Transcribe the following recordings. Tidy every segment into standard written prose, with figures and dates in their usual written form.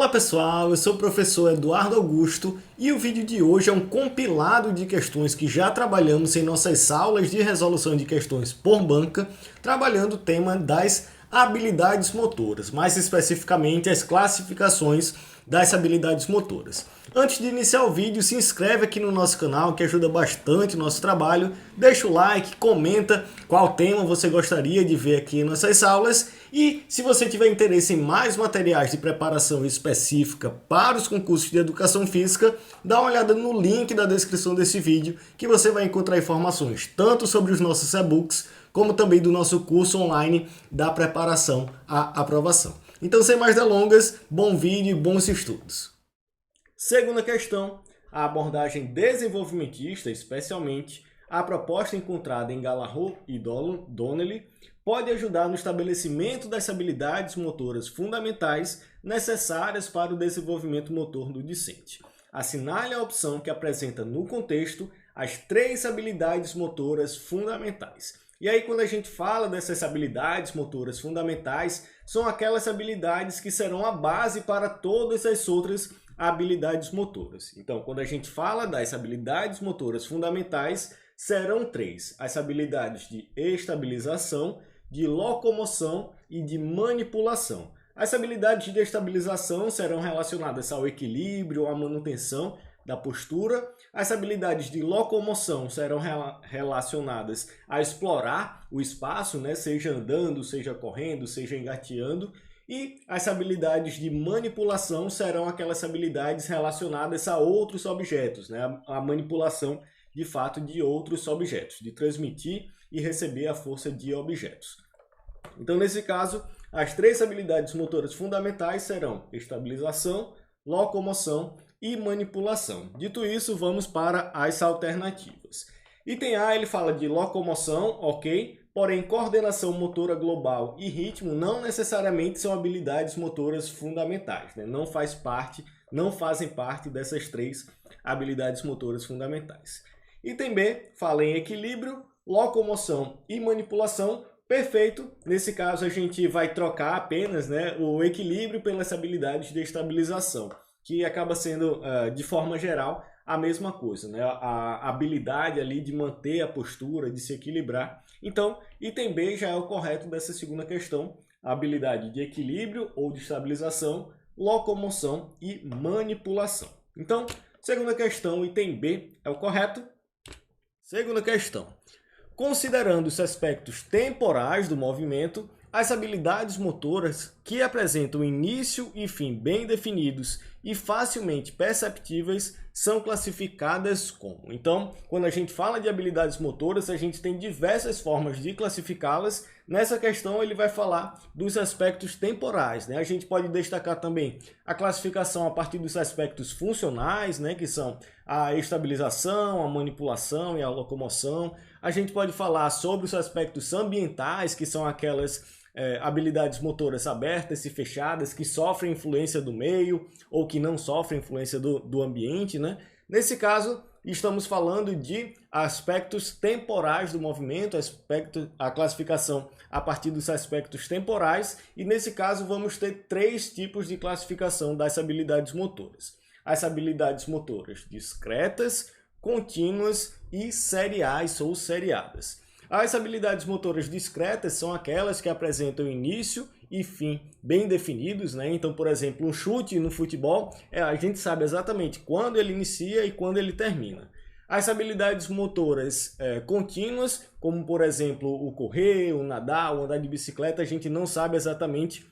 Olá pessoal, eu sou o professor Eduardo Augusto e o vídeo de hoje é um compilado de questões que já trabalhamos em nossas aulas de resolução de questões por banca, trabalhando o tema das habilidades motoras, mais especificamente as classificações das habilidades motoras. Antes de iniciar o vídeo, se inscreve aqui no nosso canal, que ajuda bastante o nosso trabalho. Deixa o like, comenta qual tema você gostaria de ver aqui em nossas aulas. E se você tiver interesse em mais materiais de preparação específica para os concursos de educação física, dá uma olhada no link da descrição desse vídeo, que você vai encontrar informações tanto sobre os nossos e-books, como também do nosso curso online da preparação à aprovação. Então, sem mais delongas, bom vídeo e bons estudos. Segunda questão, a abordagem desenvolvimentista, especialmente a proposta encontrada em Gallagher e Donnelly, pode ajudar no estabelecimento das habilidades motoras fundamentais necessárias para o desenvolvimento motor do discente. Assinale a opção que apresenta no contexto as 3 habilidades motoras fundamentais. E aí, quando a gente fala dessas habilidades motoras fundamentais, são aquelas habilidades que serão a base para todas as outras habilidades motoras. Então, quando a gente fala das habilidades motoras fundamentais, serão 3. As habilidades de estabilização, de locomoção e de manipulação. As habilidades de estabilização serão relacionadas ao equilíbrio, à manutenção da postura. As habilidades de locomoção serão relacionadas a explorar o espaço, seja andando, seja correndo, seja engateando. E as habilidades de manipulação serão aquelas habilidades relacionadas a outros objetos, a manipulação de fato de outros objetos, de transmitir e receber a força de objetos. Então, nesse caso, as 3 habilidades motoras fundamentais serão estabilização, locomoção e manipulação. Dito isso, vamos para as alternativas. Item A, ele fala de locomoção, ok, porém coordenação motora global e ritmo não necessariamente são habilidades motoras fundamentais, não fazem parte dessas 3 habilidades motoras fundamentais. Item B, fala em equilíbrio, locomoção e manipulação. Perfeito, nesse caso a gente vai trocar apenas o equilíbrio pelas habilidades de estabilização, que acaba sendo, de forma geral, a mesma coisa, a habilidade ali de manter a postura, de se equilibrar. Então, item B já é o correto dessa segunda questão, a habilidade de equilíbrio ou de estabilização, locomoção e manipulação. Então, segunda questão, item B é o correto. Segunda questão. Considerando os aspectos temporais do movimento, as habilidades motoras que apresentam início e fim bem definidos e facilmente perceptíveis são classificadas como. Então, quando a gente fala de habilidades motoras, a gente tem diversas formas de classificá-las. Nessa questão, ele vai falar dos aspectos temporais. A gente pode destacar também a classificação a partir dos aspectos funcionais, que são a estabilização, a manipulação e a locomoção. A gente pode falar sobre os aspectos ambientais, que são aquelas habilidades motoras abertas e fechadas que sofrem influência do meio ou que não sofrem influência do ambiente. Nesse caso, estamos falando de aspectos temporais do movimento, a classificação a partir dos aspectos temporais, e nesse caso vamos ter 3 tipos de classificação das habilidades motoras. As habilidades motoras discretas, contínuas e seriais ou seriadas. As habilidades motoras discretas são aquelas que apresentam início e fim bem definidos. Então, por exemplo, um chute no futebol, a gente sabe exatamente quando ele inicia e quando ele termina. As habilidades motoras contínuas, como por exemplo o correr, o nadar, o andar de bicicleta, a gente não sabe exatamente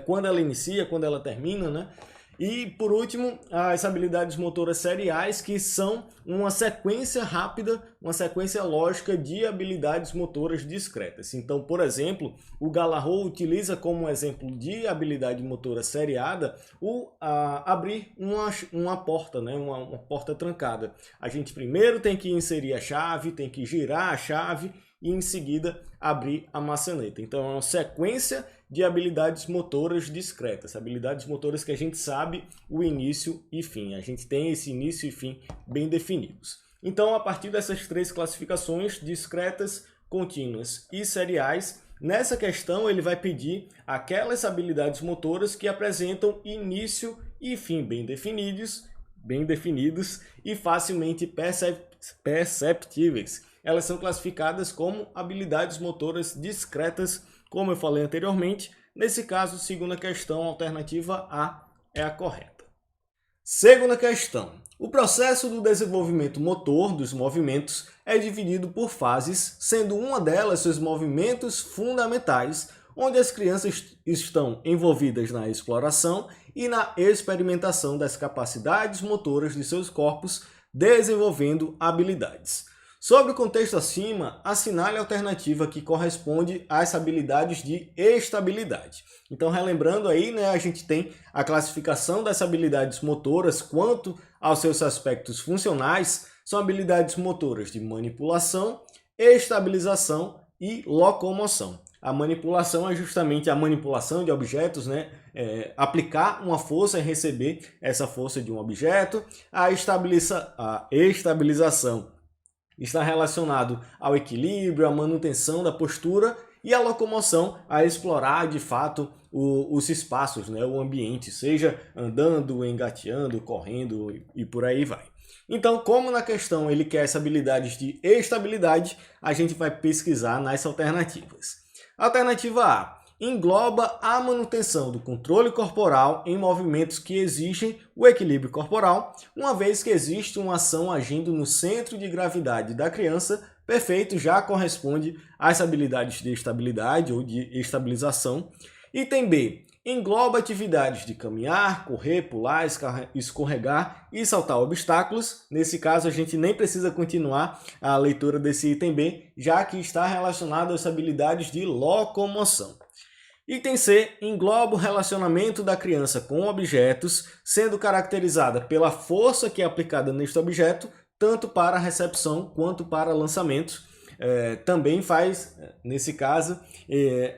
quando ela inicia, quando ela termina. E, por último, as habilidades motoras seriais, que são uma sequência rápida, uma sequência lógica de habilidades motoras discretas. Então, por exemplo, o Gallagher utiliza como exemplo de habilidade motora seriada abrir uma porta, uma porta trancada. A gente primeiro tem que inserir a chave, tem que girar a chave e em seguida abrir a maçaneta. Então é uma sequência de habilidades motoras discretas, habilidades motoras que a gente sabe o início e fim. A gente tem esse início e fim bem definidos. Então, a partir dessas 3 classificações, discretas, contínuas e seriais, Nessa questão, ele vai pedir aquelas habilidades motoras que apresentam início e fim bem definidos e facilmente perceptíveis. Elas são classificadas como habilidades motoras discretas, como eu falei anteriormente. Nesse caso, segunda questão, alternativa A é a correta. Segunda questão. O processo do desenvolvimento motor dos movimentos é dividido por fases, sendo uma delas seus movimentos fundamentais, onde as crianças estão envolvidas na exploração e na experimentação das capacidades motoras de seus corpos, desenvolvendo habilidades. Sobre o contexto acima, assinale a alternativa que corresponde às habilidades de estabilidade. Então, relembrando aí, a gente tem a classificação das habilidades motoras quanto aos seus aspectos funcionais, são habilidades motoras de manipulação, estabilização e locomoção. A manipulação é justamente a manipulação de objetos, aplicar uma força e receber essa força de um objeto. A estabilização está relacionado ao equilíbrio, à manutenção da postura, e a locomoção a explorar de fato os espaços, o ambiente, seja andando, engateando, correndo e por aí vai. Então, como na questão ele quer essa habilidade de estabilidade, a gente vai pesquisar nas alternativas. Alternativa A engloba a manutenção do controle corporal em movimentos que exigem o equilíbrio corporal, uma vez que existe uma ação agindo no centro de gravidade da criança. Perfeito, já corresponde às habilidades de estabilidade ou de estabilização. Item B engloba atividades de caminhar, correr, pular, escorregar e saltar obstáculos. Nesse caso, a gente nem precisa continuar a leitura desse item B, já que está relacionado às habilidades de locomoção. Item C engloba o relacionamento da criança com objetos, sendo caracterizada pela força que é aplicada neste objeto, tanto para recepção quanto para lançamento. Também faz, nesse caso,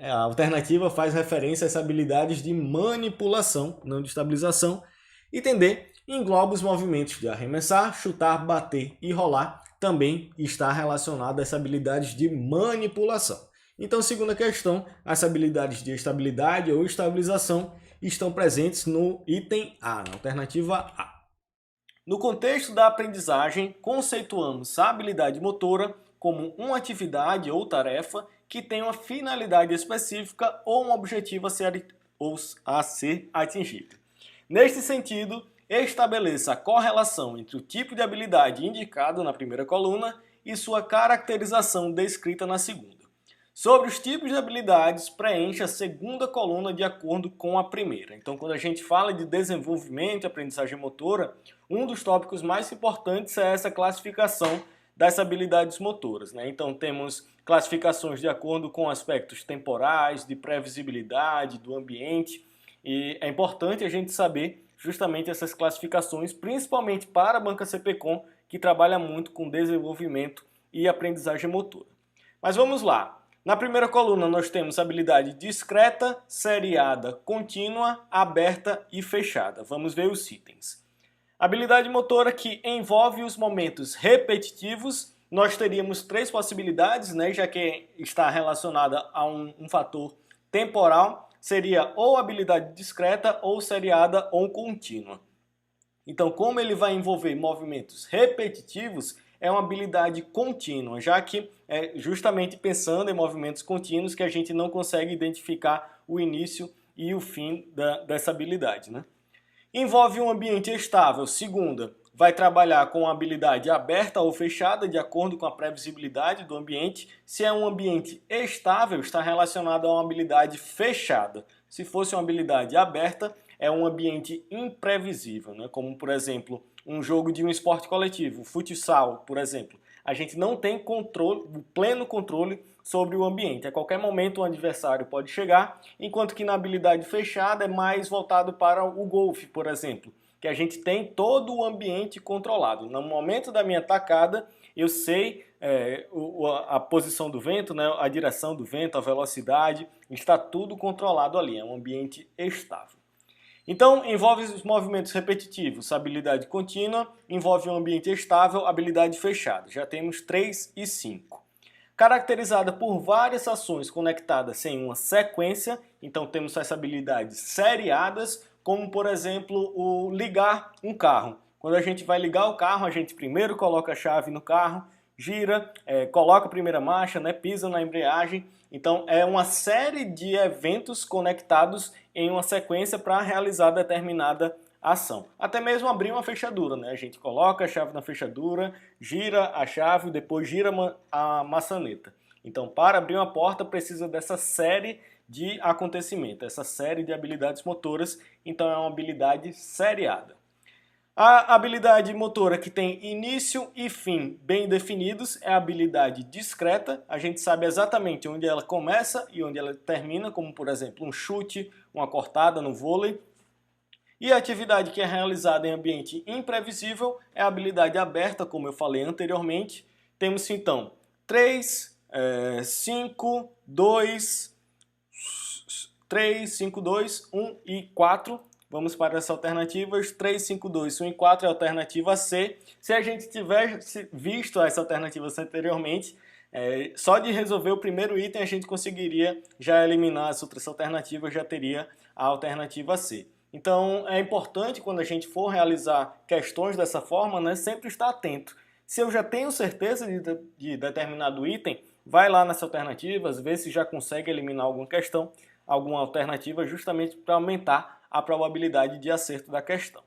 a alternativa faz referência a essas habilidades de manipulação, não de estabilização. Item D engloba os movimentos de arremessar, chutar, bater e rolar, também está relacionado a essas habilidades de manipulação. Então, segunda questão, as habilidades de estabilidade ou estabilização estão presentes no item A, na alternativa A. No contexto da aprendizagem, conceituamos a habilidade motora como uma atividade ou tarefa que tem uma finalidade específica ou um objetivo a ser atingido. Neste sentido, estabeleça a correlação entre o tipo de habilidade indicado na primeira coluna e sua caracterização descrita na segunda. Sobre os tipos de habilidades, preencha a segunda coluna de acordo com a primeira. Então, quando a gente fala de desenvolvimento e aprendizagem motora, um dos tópicos mais importantes é essa classificação das habilidades motoras. Então, temos classificações de acordo com aspectos temporais, de previsibilidade, do ambiente. E é importante a gente saber justamente essas classificações, principalmente para a banca CPCOM, que trabalha muito com desenvolvimento e aprendizagem motora. Mas vamos lá. Na primeira coluna nós temos habilidade discreta, seriada, contínua, aberta e fechada. Vamos ver os itens. Habilidade motora que envolve os momentos repetitivos. Nós teríamos três possibilidades, já que está relacionada a um fator temporal. Seria ou habilidade discreta, ou seriada, ou contínua. Então, como ele vai envolver movimentos repetitivos, é uma habilidade contínua, já que é justamente pensando em movimentos contínuos que a gente não consegue identificar o início e o fim dessa habilidade. Envolve um ambiente estável. Segunda, vai trabalhar com a habilidade aberta ou fechada, de acordo com a previsibilidade do ambiente. Se é um ambiente estável, está relacionado a uma habilidade fechada. Se fosse uma habilidade aberta, é um ambiente imprevisível, como, por exemplo, um jogo de um esporte coletivo, futsal, por exemplo. A gente não tem pleno controle sobre o ambiente. A qualquer momento o adversário pode chegar, enquanto que na habilidade fechada é mais voltado para o golfe, por exemplo, que a gente tem todo o ambiente controlado. No momento da minha tacada, eu sei a posição do vento, a direção do vento, a velocidade, está tudo controlado ali, é um ambiente estável. Então, envolve os movimentos repetitivos, habilidade contínua, envolve um ambiente estável, habilidade fechada. Já temos 3 e 5. caracterizada por várias ações conectadas em uma sequência. Então temos essas habilidades seriadas, como por exemplo o ligar um carro. Quando a gente vai ligar o carro, a gente primeiro coloca a chave no carro, gira, coloca a primeira marcha, né, pisa na embreagem. Então é uma série de eventos conectados em uma sequência para realizar determinada ação. Até mesmo abrir uma fechadura, né? A gente coloca a chave na fechadura, gira a chave, depois gira a maçaneta. Então, para abrir uma porta precisa dessa série de acontecimentos, essa série de habilidades motoras. Então é uma habilidade seriada. A habilidade motora que tem início e fim bem definidos é a habilidade discreta. A gente sabe exatamente onde ela começa e onde ela termina, como por exemplo um chute, uma cortada no vôlei. E a atividade que é realizada em ambiente imprevisível é a habilidade aberta, como eu falei anteriormente. Temos então 3, 5, 2, 1 e 4. Vamos para as alternativas. 3, 5, 2, 1 e 4 é a alternativa C. Se a gente tivesse visto essa alternativa anteriormente, só de resolver o primeiro item a gente conseguiria já eliminar as outras alternativas, já teria a alternativa C. Então é importante quando a gente for realizar questões dessa forma, né, sempre estar atento. Se eu já tenho certeza de determinado item, vai lá nas alternativas, vê se já consegue eliminar alguma questão, alguma alternativa, justamente para aumentar a probabilidade de acerto da questão.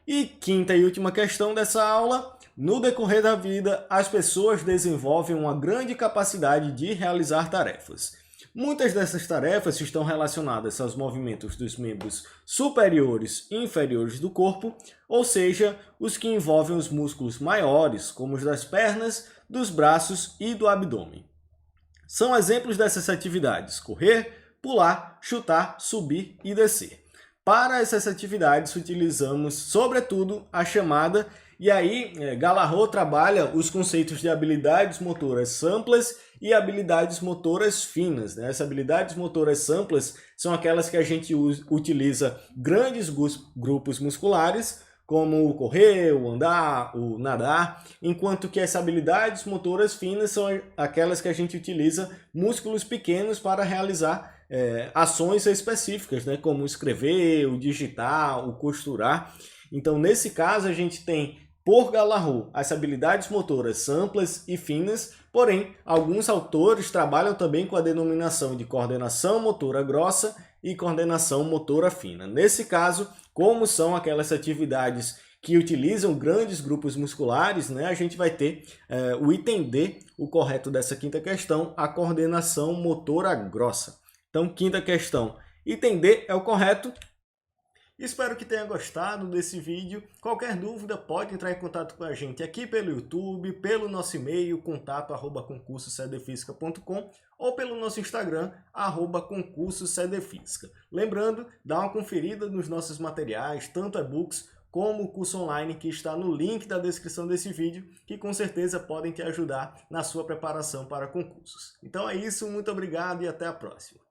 E quinta e última questão dessa aula: no decorrer da vida, as pessoas desenvolvem uma grande capacidade de realizar tarefas. Muitas dessas tarefas estão relacionadas aos movimentos dos membros superiores e inferiores do corpo, ou seja, os que envolvem os músculos maiores, como os das pernas, dos braços e do abdômen. São exemplos dessas atividades: correr, pular, chutar, subir e descer. Para essas atividades utilizamos, sobretudo, a chamada, e aí Galarrot trabalha os conceitos de habilidades motoras amplas e habilidades motoras finas, né? As habilidades motoras amplas são aquelas que a gente utiliza grandes grupos musculares, como o correr, o andar, o nadar, enquanto que as habilidades motoras finas são aquelas que a gente utiliza músculos pequenos para realizar ações específicas, né? Como escrever, o digitar, o costurar. Então, nesse caso, a gente tem, por Galarrot, as habilidades motoras amplas e finas, porém, alguns autores trabalham também com a denominação de coordenação motora grossa e coordenação motora fina. Nesse caso, como são aquelas atividades que utilizam grandes grupos musculares, né, a gente vai ter o item D, o correto dessa quinta questão, a coordenação motora grossa. Então, quinta questão, item D é o correto. Espero que tenha gostado desse vídeo. Qualquer dúvida pode entrar em contato com a gente aqui pelo YouTube, pelo nosso e-mail, contato@concursocdfísica.com ou pelo nosso Instagram, @concursocdfísica. Lembrando, dá uma conferida nos nossos materiais, tanto e-books como o curso online que está no link da descrição desse vídeo, que com certeza podem te ajudar na sua preparação para concursos. Então é isso, muito obrigado e até a próxima.